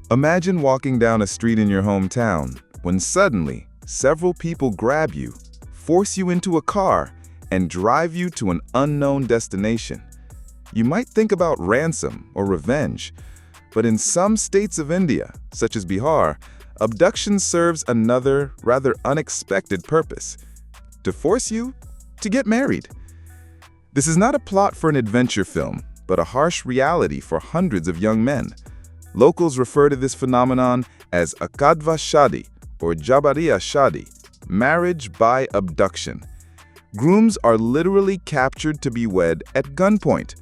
Imagine walking down a street in your hometown when suddenly several people grab you, force you into a car, and drive you to an unknown destination. You might think about ransom or revenge, but in some states of India, such as Bihar, abduction serves another, rather unexpected purpose: to force you to get married. This is not a plot for an adventure film, but a harsh reality for hundreds of young men. Locals refer to this phenomenon as Akadva Shadi or Jabariya Shadi, marriage by abduction. Grooms are literally captured to be wed at gunpoint.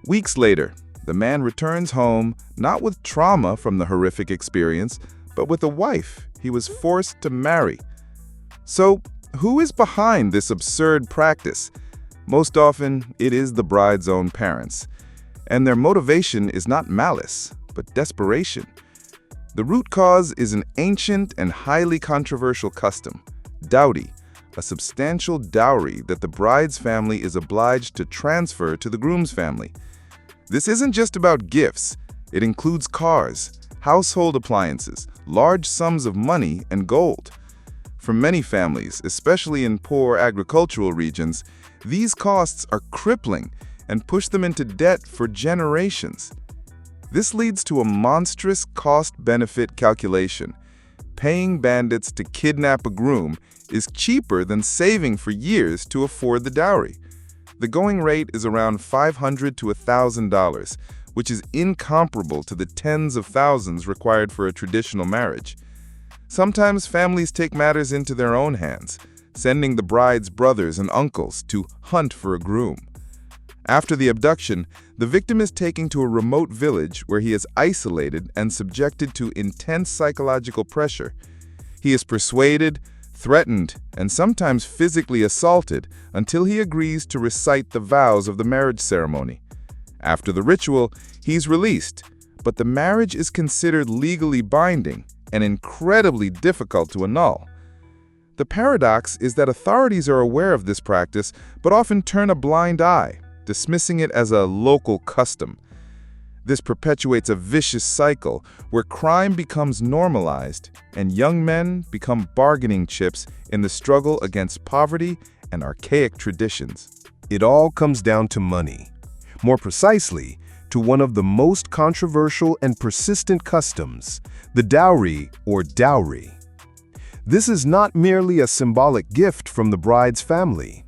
Weeks later, the man returns home not with trauma from the horrific experience, but with a wife he was forced to marry. So, who is behind this absurd practice? Most often, it is the bride's own parents. And their motivation is not malice, but desperation. The root cause is an ancient and highly controversial custom: dowry, a substantial dowry that the bride's family is obliged to transfer to the groom's family. This isn't just about gifts. It includes cars, household appliances, large sums of money, and gold. For many families, especially in poor agricultural regions, these costs are crippling and push them into debt for generations. This leads to a monstrous cost-benefit calculation. Paying bandits to kidnap a groom is cheaper than saving for years to afford the dowry. The going rate is around $500 to $1,000, which is incomparable to the tens of thousands required for a traditional marriage. Sometimes families take matters into their own hands, sending the bride's brothers and uncles to hunt for a groom. After the abduction, the victim is taken to a remote village where he is isolated and subjected to intense psychological pressure. He is persuaded, threatened, and sometimes physically assaulted until he agrees to recite the vows of the marriage ceremony. After the ritual, he's released, but the marriage is considered legally binding and incredibly difficult to annul. The paradox is that authorities are aware of this practice but often turn a blind eye, dismissing it as a local custom. This perpetuates a vicious cycle where crime becomes normalized and young men become bargaining chips in the struggle against poverty and archaic traditions. It all comes down to money. More precisely, to one of the most controversial and persistent customs, the dowry or dowry. This is not merely a symbolic gift from the bride's family.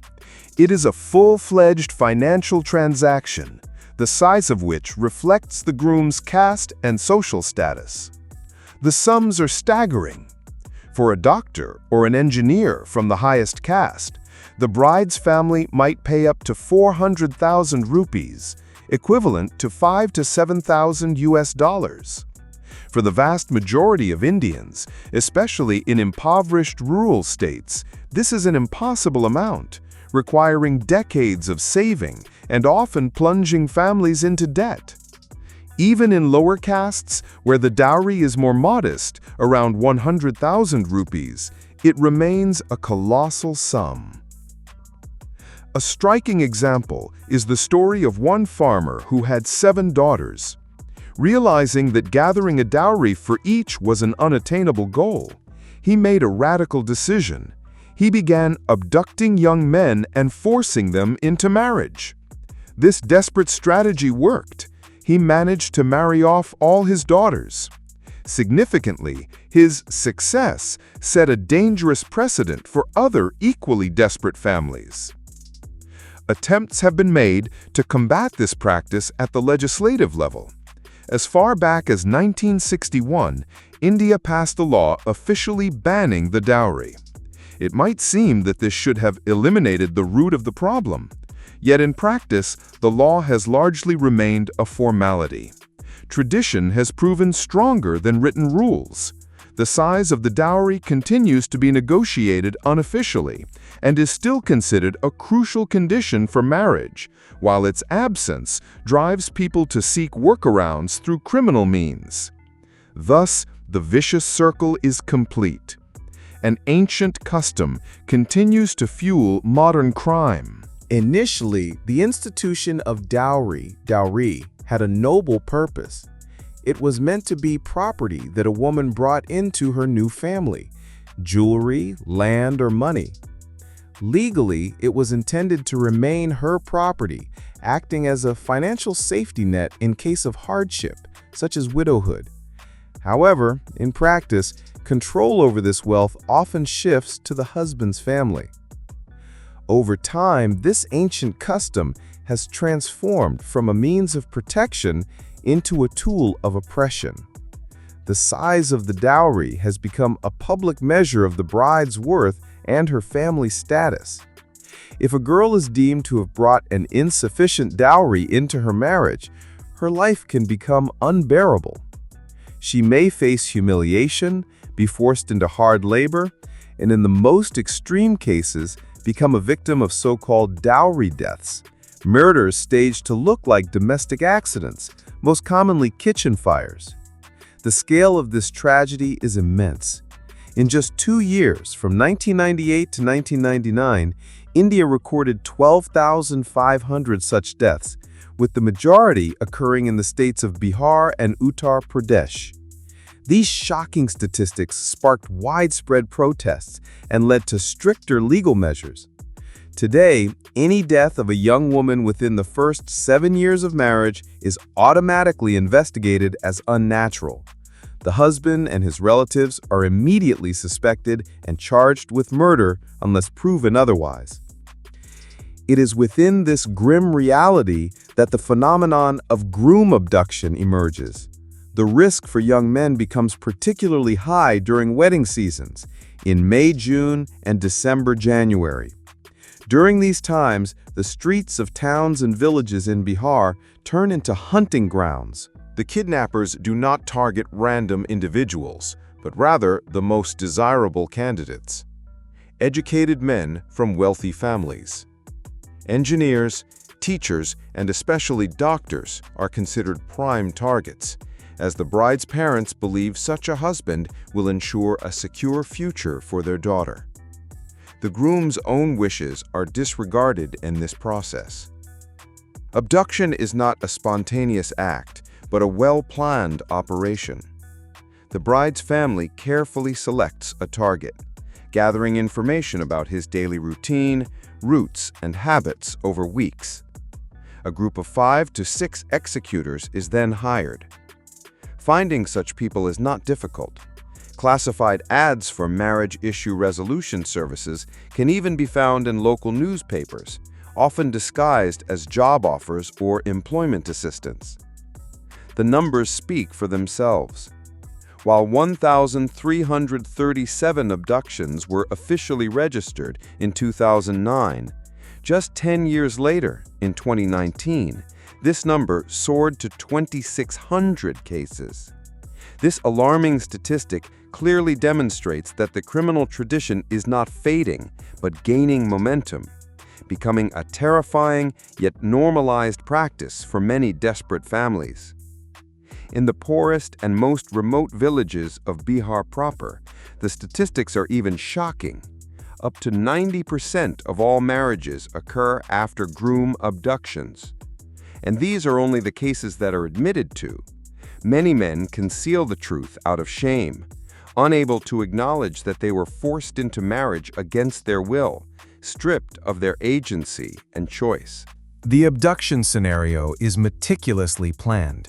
It is a full-fledged financial transaction, the size of which reflects the groom's caste and social status. The sums are staggering. For a doctor or an engineer from the highest caste, the bride's family might pay up to 400,000 rupees, equivalent to $5,000 to $7,000 US. For the vast majority of Indians, especially in impoverished rural states, this is an impossible amount, requiring decades of saving and often plunging families into debt. Even in lower castes, where the dowry is more modest, around 100,000 rupees, it remains a colossal sum. A striking example is the story of one farmer who had 7 daughters. Realizing that gathering a dowry for each was an unattainable goal, he made a radical decision. He began abducting young men and forcing them into marriage. This desperate strategy worked. He managed to marry off all his daughters. Significantly, his success set a dangerous precedent for other equally desperate families. Attempts have been made to combat this practice at the legislative level. As far back as 1961, India passed a law officially banning the dowry. It might seem that this should have eliminated the root of the problem. Yet in practice, the law has largely remained a formality. Tradition has proven stronger than written rules. The size of the dowry continues to be negotiated unofficially and is still considered a crucial condition for marriage, while its absence drives people to seek workarounds through criminal means. Thus, the vicious circle is complete. An ancient custom continues to fuel modern crime. Initially, the institution of dowry had a noble purpose. It was meant to be property that a woman brought into her new family: jewelry, land, or money. Legally, it was intended to remain her property, acting as a financial safety net in case of hardship, such as widowhood. However, in practice, control over this wealth often shifts to the husband's family. Over time, this ancient custom has transformed from a means of protection into a tool of oppression. The size of the dowry has become a public measure of the bride's worth and her family status. If a girl is deemed to have brought an insufficient dowry into her marriage, her life can become unbearable. She may face humiliation, be forced into hard labor, and in the most extreme cases, become a victim of so-called dowry deaths, murders staged to look like domestic accidents, most commonly kitchen fires. The scale of this tragedy is immense. In just 2 years, from 1998 to 1999, India recorded 12,500 such deaths, with the majority occurring in the states of Bihar and Uttar Pradesh. These shocking statistics sparked widespread protests and led to stricter legal measures. Today, any death of a young woman within the first 7 years of marriage is automatically investigated as unnatural. The husband and his relatives are immediately suspected and charged with murder unless proven otherwise. It is within this grim reality that the phenomenon of groom abduction emerges. The risk for young men becomes particularly high during wedding seasons, in May, June, and December, January. During these times, the streets of towns and villages in Bihar turn into hunting grounds. The kidnappers do not target random individuals, but rather the most desirable candidates. Educated men from wealthy families. Engineers, teachers, and especially doctors are considered prime targets, as the bride's parents believe such a husband will ensure a secure future for their daughter. The groom's own wishes are disregarded in this process. Abduction is not a spontaneous act, but a well-planned operation. The bride's family carefully selects a target, gathering information about his daily routine, routes, and habits over weeks. A group of 5 to 6 executors is then hired. Finding such people is not difficult. Classified ads for marriage issue resolution services can even be found in local newspapers, often disguised as job offers or employment assistance. The numbers speak for themselves. While 1,337 abductions were officially registered in 2009, just 10 years later, in 2019, this number soared to 2,600 cases. This alarming statistic clearly demonstrates that the criminal tradition is not fading, but gaining momentum, becoming a terrifying yet normalized practice for many desperate families. In the poorest and most remote villages of Bihar proper, the statistics are even shocking. Up to 90% of all marriages occur after groom abductions. And these are only the cases that are admitted to. Many men conceal the truth out of shame, unable to acknowledge that they were forced into marriage against their will, stripped of their agency and choice. The abduction scenario is meticulously planned.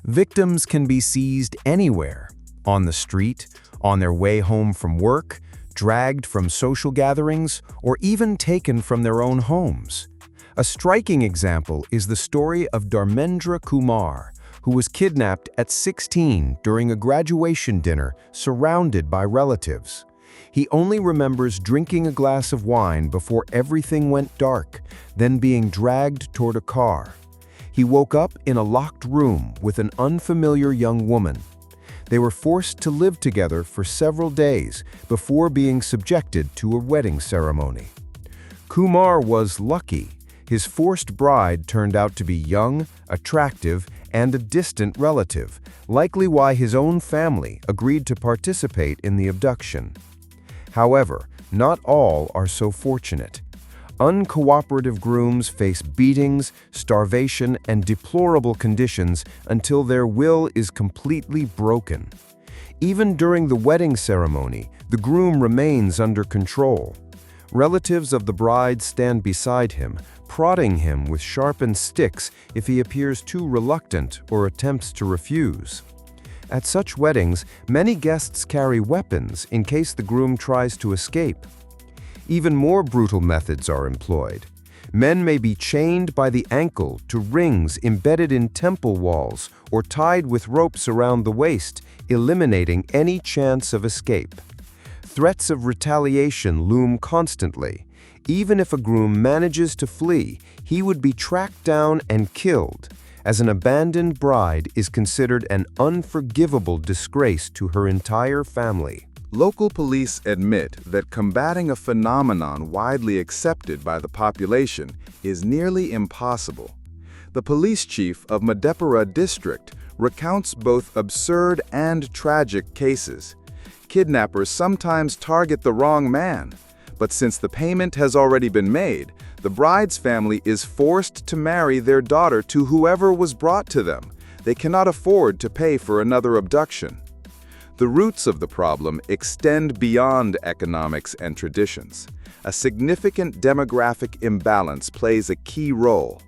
Victims can be seized anywhere, on the street, on their way home from work, dragged from social gatherings, or even taken from their own homes. A striking example is the story of Dharmendra Kumar, who was kidnapped at 16 during a graduation dinner surrounded by relatives. He only remembers drinking a glass of wine before everything went dark, then being dragged toward a car. He woke up in a locked room with an unfamiliar young woman. They were forced to live together for several days before being subjected to a wedding ceremony. Kumar was lucky. His forced bride turned out to be young, attractive, and a distant relative, likely why his own family agreed to participate in the abduction. However, not all are so fortunate. Uncooperative grooms face beatings, starvation, and deplorable conditions until their will is completely broken. Even during the wedding ceremony, the groom remains under control. Relatives of the bride stand beside him, prodding him with sharpened sticks if he appears too reluctant or attempts to refuse. At such weddings, many guests carry weapons in case the groom tries to escape. Even more brutal methods are employed. Men may be chained by the ankle to rings embedded in temple walls or tied with ropes around the waist, eliminating any chance of escape. Threats of retaliation loom constantly. Even if a groom manages to flee, he would be tracked down and killed, as an abandoned bride is considered an unforgivable disgrace to her entire family. Local police admit that combating a phenomenon widely accepted by the population is nearly impossible. The police chief of Madhepura district recounts both absurd and tragic cases. Kidnappers sometimes target the wrong man, but since the payment has already been made, the bride's family is forced to marry their daughter to whoever was brought to them. They cannot afford to pay for another abduction. The roots of the problem extend beyond economics and traditions. A significant demographic imbalance plays a key role.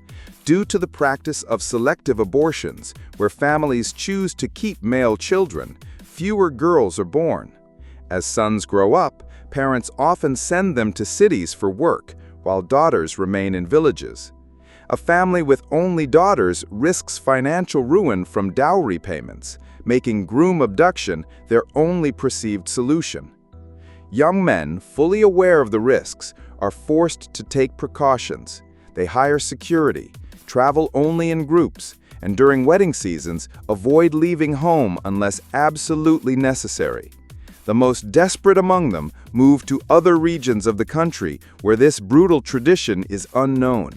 Due to the practice of selective abortions, where families choose to keep male children, fewer girls are born. As sons grow up, parents often send them to cities for work, while daughters remain in villages. A family with only daughters risks financial ruin from dowry payments, making groom abduction their only perceived solution. Young men, fully aware of the risks, are forced to take precautions. They hire security, travel only in groups, and during wedding seasons, avoid leaving home unless absolutely necessary. The most desperate among them move to other regions of the country where this brutal tradition is unknown.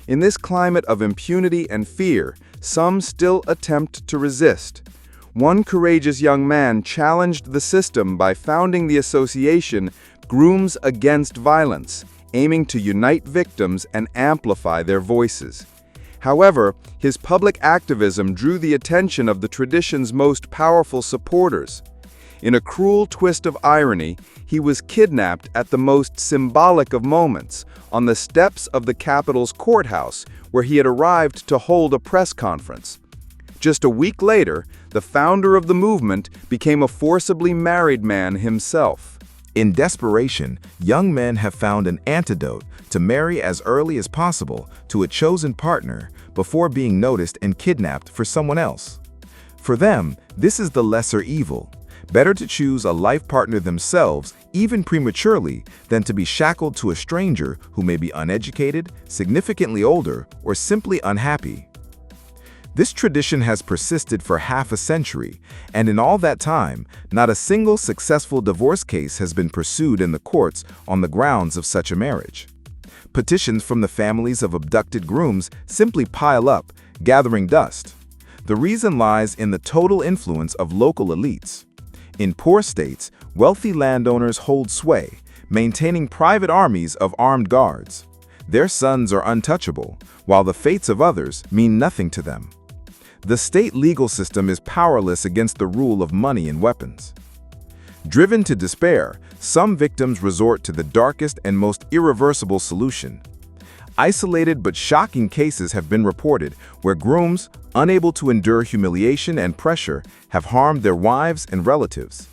In this climate of impunity and fear, some still attempt to resist. One courageous young man challenged the system by founding the association Grooms Against Violence, aiming to unite victims and amplify their voices. However, his public activism drew the attention of the tradition's most powerful supporters. In a cruel twist of irony, he was kidnapped at the most symbolic of moments, on the steps of the capital's courthouse, where he had arrived to hold a press conference. Just a week later, the founder of the movement became a forcibly married man himself. In desperation, young men have found an antidote to marry as early as possible to a chosen partner before being noticed and kidnapped for someone else. For them, this is the lesser evil. Better to choose a life partner themselves, even prematurely, than to be shackled to a stranger who may be uneducated, significantly older, or simply unhappy. This tradition has persisted for half a century, and in all that time, not a single successful divorce case has been pursued in the courts on the grounds of such a marriage. Petitions from the families of abducted grooms simply pile up, gathering dust. The reason lies in the total influence of local elites. In poor states, wealthy landowners hold sway, maintaining private armies of armed guards. Their sons are untouchable, while the fates of others mean nothing to them. The state legal system is powerless against the rule of money and weapons. Driven to despair, some victims resort to the darkest and most irreversible solution. Isolated but shocking cases have been reported where grooms, unable to endure humiliation and pressure, have harmed their wives and relatives.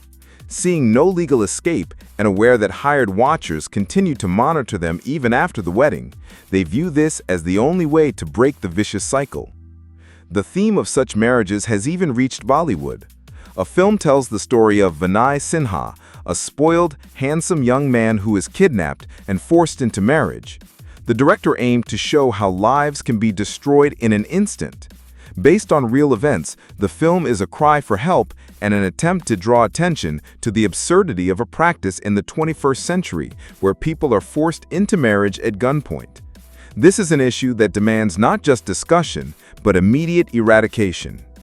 Seeing no legal escape and aware that hired watchers continue to monitor them even after the wedding, they view this as the only way to break the vicious cycle. The theme of such marriages has even reached Bollywood. A film tells the story of Vinay Sinha, a spoiled, handsome young man who is kidnapped and forced into marriage. The director aimed to show how lives can be destroyed in an instant. Based on real events, the film is a cry for help and an attempt to draw attention to the absurdity of a practice in the 21st century where people are forced into marriage at gunpoint. This is an issue that demands not just discussion, but immediate eradication.